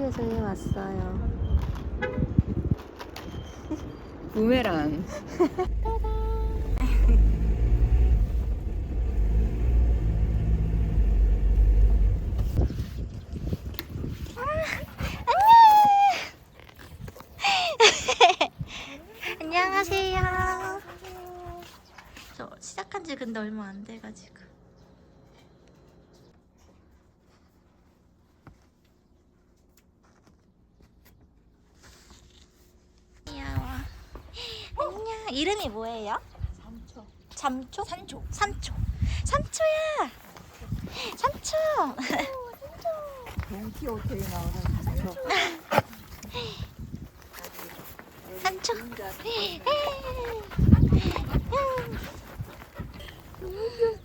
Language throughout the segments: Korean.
휴게소에 왔어요. 부메랑. 안녕하세요. 저 시작한 지 근데 얼마 안 돼가지고. 귀여워. 안녕. 이름이 뭐예요? 삼초. 잠초? 산초. 삼초. 삼초야. 삼초. 돈키호테에 나오는 산초. 삼초.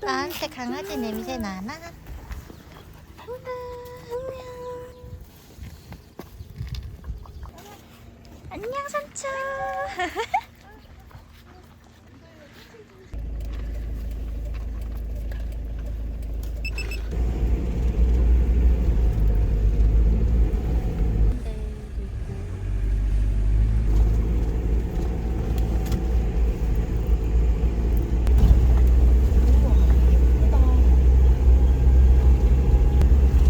나한테 강아지 냄새 나나? 안녕 삼촌.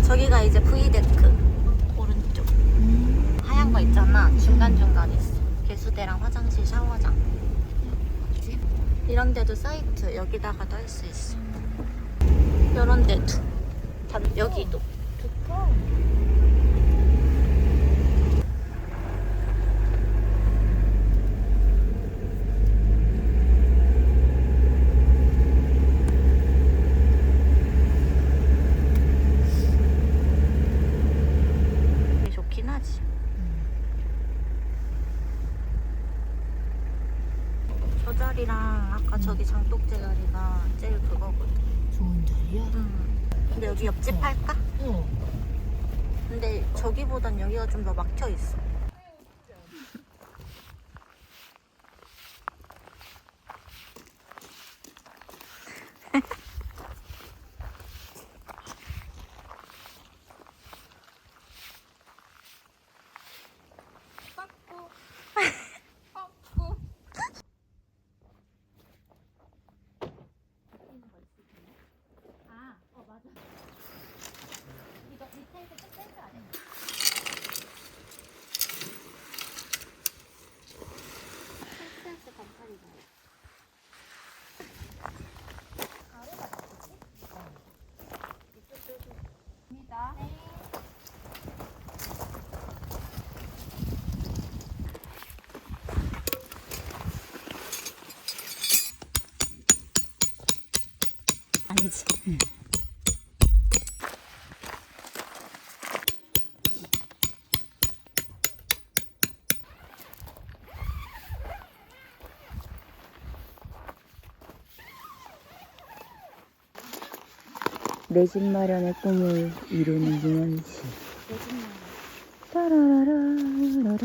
저기가 이제 V데크 오른쪽 하얀 거 있잖아. 중간중간 있어. 개수대랑 화장실, 샤워장. 이런 데도 사이트 여기다가도 할 수 있어. 이런 데도 여기도. 좋긴 하지. 저 자리랑 아까 저기 장독재 자리가 제일 그거거든. 좋은 자리야? 근데 여기 옆집 할까? 근데 저기보단 여기가 좀 더 막혀 있어. 아니지. 내 집 마련의 꿈을 이루는 유연 씨. 따라라라라라.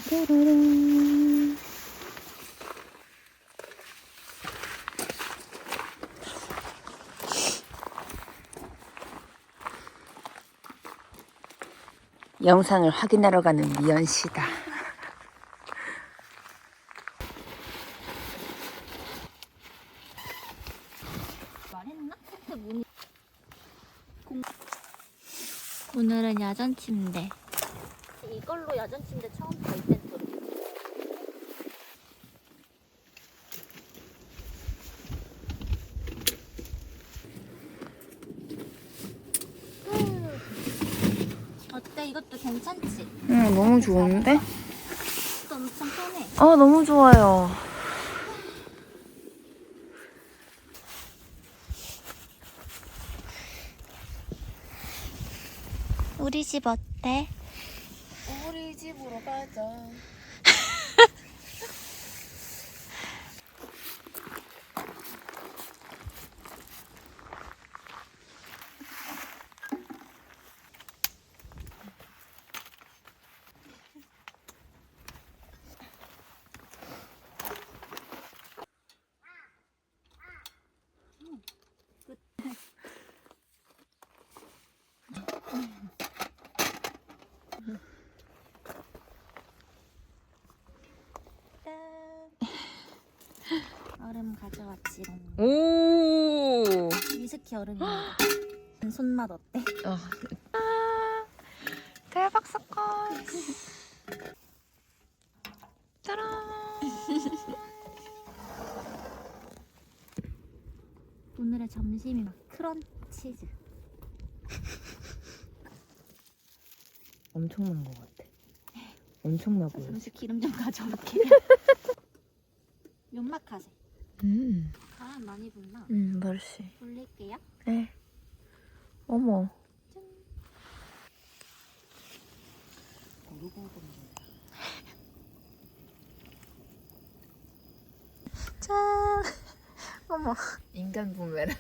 따라라. 영상을 확인하러 가는 미연 씨다. 말했나? 오늘은 야전 침대. 이걸로 야전 침대 처음 갈 땐 소리. 어때? 이것도 괜찮지? 응, 너무 좋은데? 이것도 엄청 편해. 아, 너무 좋아요. 우리 집 어때? 우리 집으로 가자. 얼음 가져왔지롱. 오. 위스키 얼음입니다. 손맛 어때? 대박 사건. 짜란. 오늘의 점심이 마크론 치즈. 엄청난 것 같아. 엄청나 보여. 잠시 기름 좀 가져올게요. 연막하세. 바람 많이 불나? 멀씨. 돌릴게요. 네. 어머. 짠. 어머. 인간 부메랑.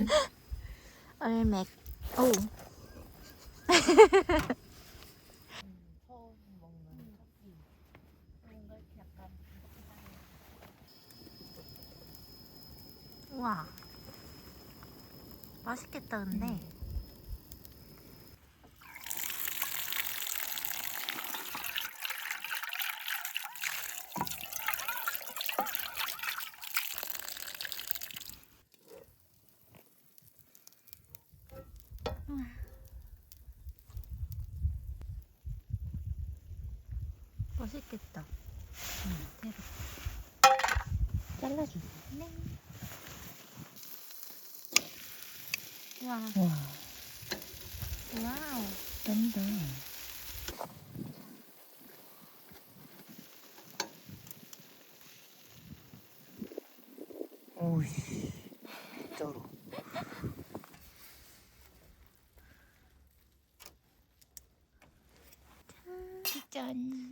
얼맥. 오. 우와. 맛있겠다 근데. 맛있겠다. 대박. 잘라줘. 네. 우와. 와, 와우. 짠다. 오이씨. 쩔어. 짠.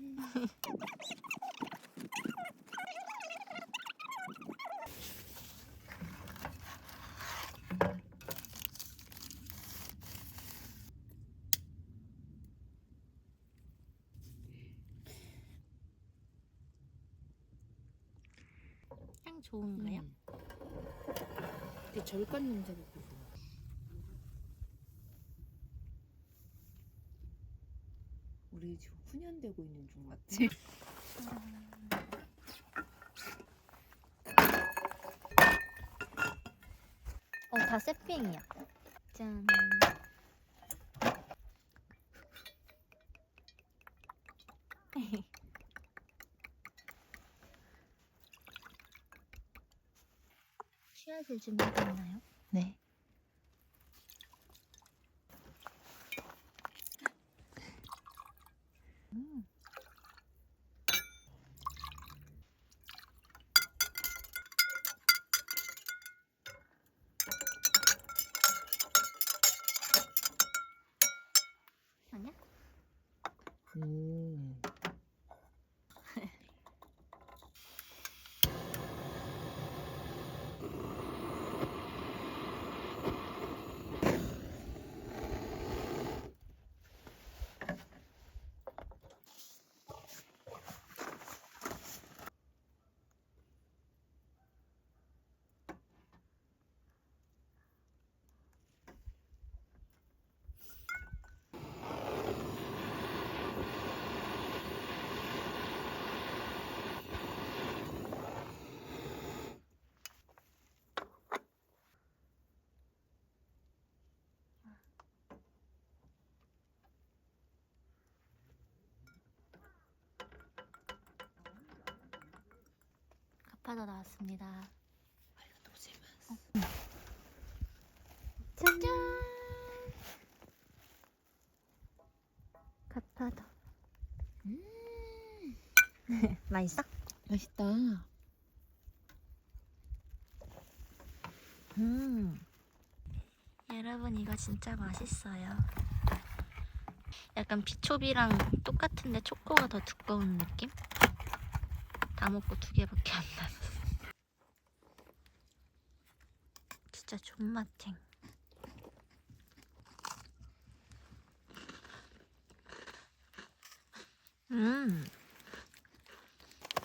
향 좋은가요? 되게 절간 냄새가 좋아. 우리 지금 훈련되고 있는 중 맞지? 다 세핑이야. 짠. 씨앗을 준비됐나요? 네. 아니야? 가파도 나왔습니다. 짠! 가파도. 맛있어? 맛있다. 여러분 이거 진짜 맛있어요. 약간 비초비랑 똑같은데 초코가 더 두꺼운 느낌? 다 먹고 2개밖에 안 났어. 진짜 존맛탱.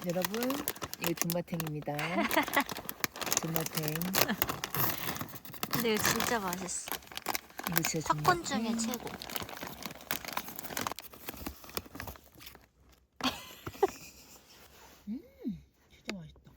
여러분, 이게 존맛탱입니다. 존맛탱. 근데 이거 진짜 맛있어. 이거 진짜 팝콘 중에 최고. 진짜 맛있다.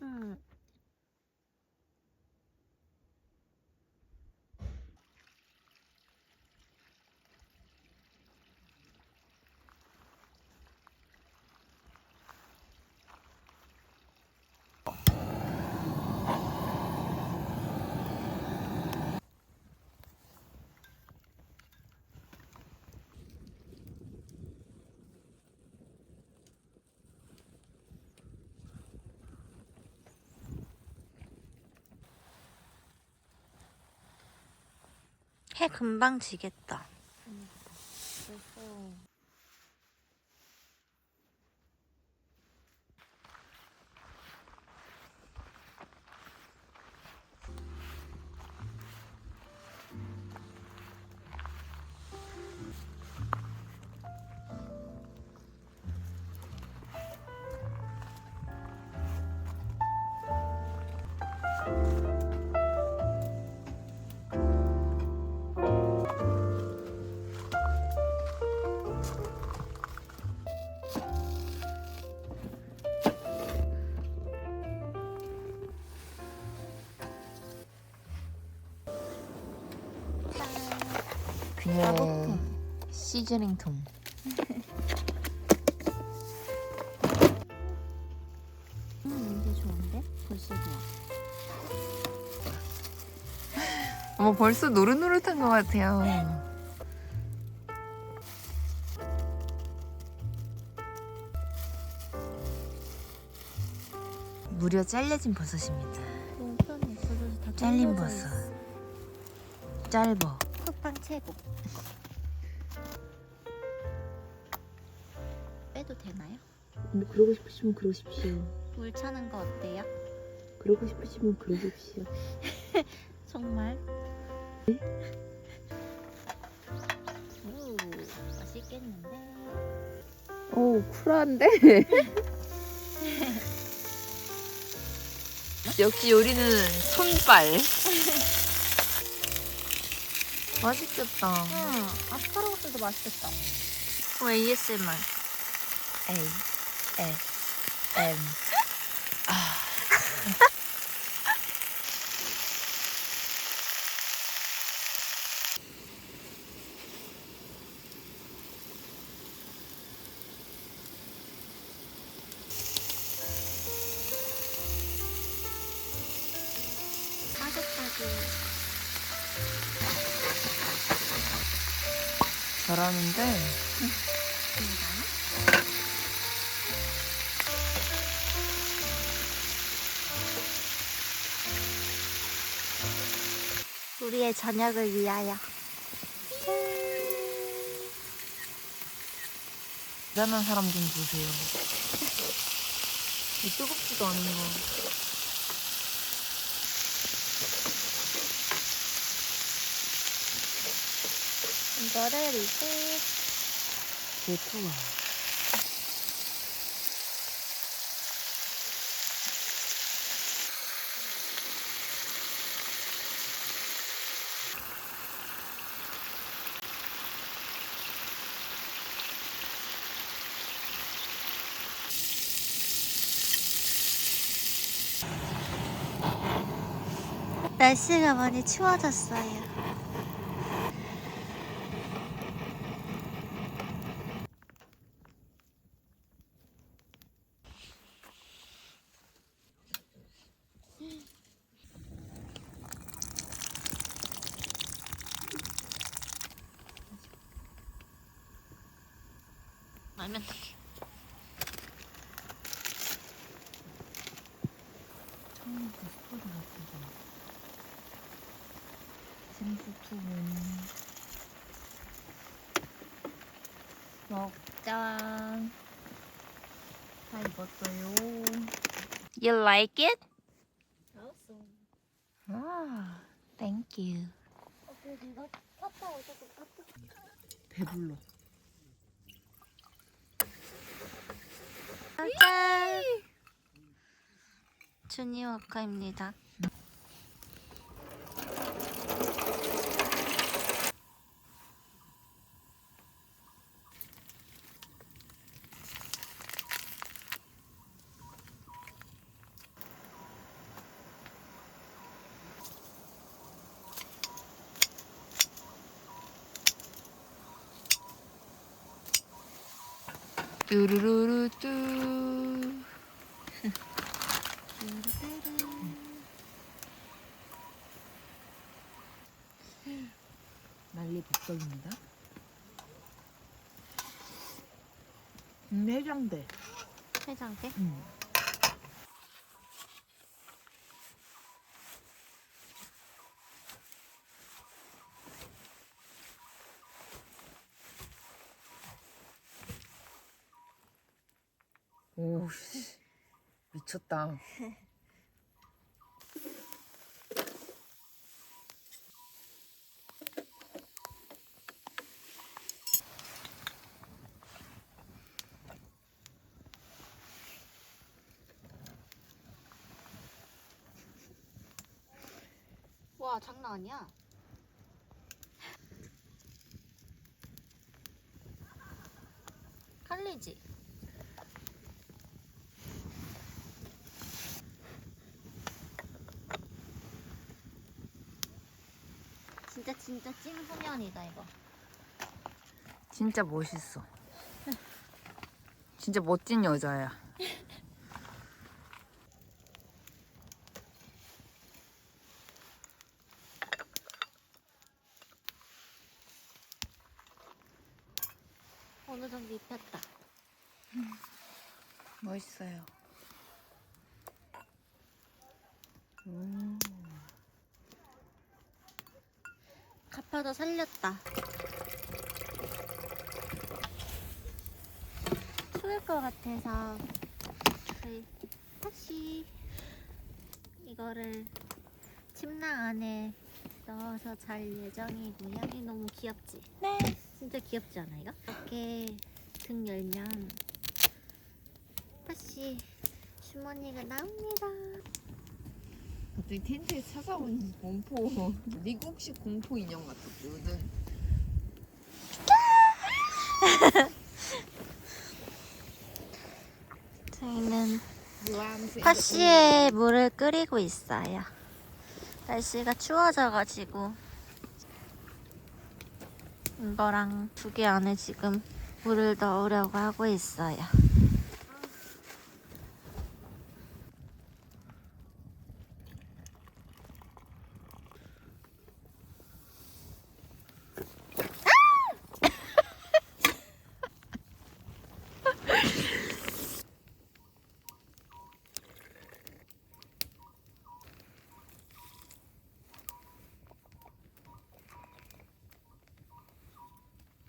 해 금방 지겠다. 벌써 그녀의 시즈닝 통. 냄새 좋은데? 벌써 좋아. 어머 벌써 노릇노릇한 것 같아요. 무려 잘려진 버섯입니다. 너무 편해. 버섯이 다 잘린 잘려져 버섯. 있어. 짧어. 쿠팡 최고. 빼도 되나요? 근데 그러고 싶으시면 그러십시오. 물 차는 거 어때요? 그러고 싶으시면 그러십시오. 정말? 오, 맛있겠는데? 오 쿨한데? 역시 요리는 손빨. 맛있겠다. 응, 아스파라거스도 맛있겠다. ASMR. A S M. 따뜻하게. 잘하는데. 우리의 저녁을 위하여. 대단한 사람 좀 보세요. 이 뜨겁지도 않은 거. 이거를 이제 예쁘아. 날씨가 많이 추워졌어요. 알면 딱해. 처음부터 스토리 같아서. 생수통은 먹자. 다 익었어요. You like it? 알았어. 아, thank you. 이거 탔다고 조금 탔다. 배불러. 짠! 주니 워커입니다. 뚜루루루뚜. 난리 북적입니다. 해장돼. 해장돼? 오, 씨. 미쳤다. 와, 장난 아니야. 칼리지? 진짜 찐 후면이다 이거. 진짜 멋있어. 진짜 멋진 여자야. 어느 정도 입혔다. 멋있어요. 갚아도 살렸다. 추울 것 같아서 저희 다시 이거를 침낭 안에 넣어서 잘 예정이고요. 이 너무 귀엽지? 네. 진짜 귀엽지 않아 이거? 이렇게 등 열면 다시 주머니가 나옵니다. 갑자기 텐트에 찾아온 공포 미국식 공포 인형 같았거든. 저희는 유암수 파시에 물을 끓이고 있어요. 날씨가 추워져가지고 이거랑 두 개 안에 지금 물을 넣으려고 하고 있어요.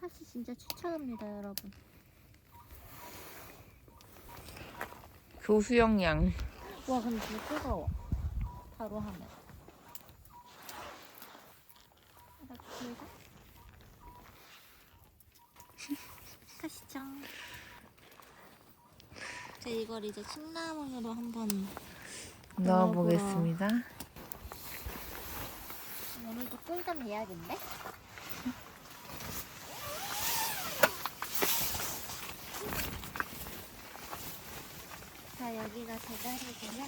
파시 진짜 추천합니다, 여러분. 조수영 양. 와, 근데 진짜 뜨거워. 바로 하면. 이렇게 해서 가시죠. 저 이걸 이제 침낭으로 한번 넣어보겠습니다. 오늘도 꿀잠 해야겠네? 자, 여기가 제자리고요.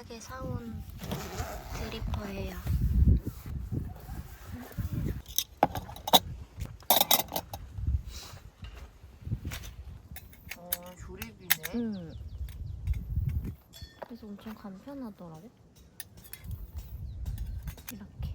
싸게 사온 드리퍼예요. 조립이네. 그래서 엄청 간편하더라고. 이렇게.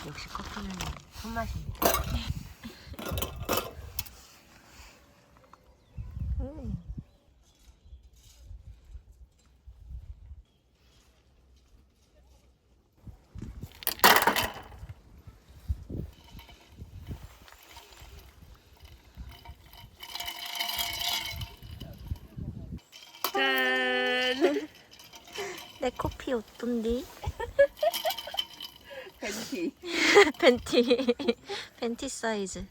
역시 커피는 손맛입니다. 짠! 내 커피 어떤디? 벤티. 벤티. 벤티 사이즈.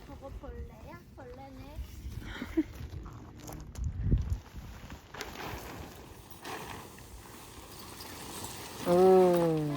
저거 벌레야? 벌레네. 오.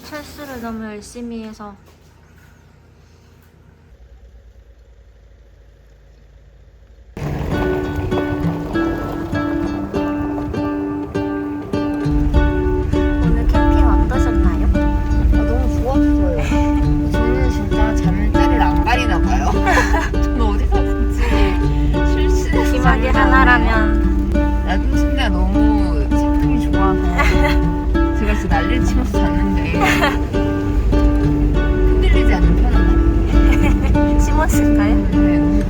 철수를 너무 열심히 해서 오늘 캠핑 어떠셨나요? 너무 좋았어요. 저는 진짜 잠자리를 안 가리나 봐요. 저는 어디서든지 실수해서 기막이 자는 하나라면 나도 진짜 너무 캠핑이 좋아서 제가 진짜 난리를 치면서 잤는데 흔들리지 않는 편한 것 같아요. 심었을까요? 네, 너무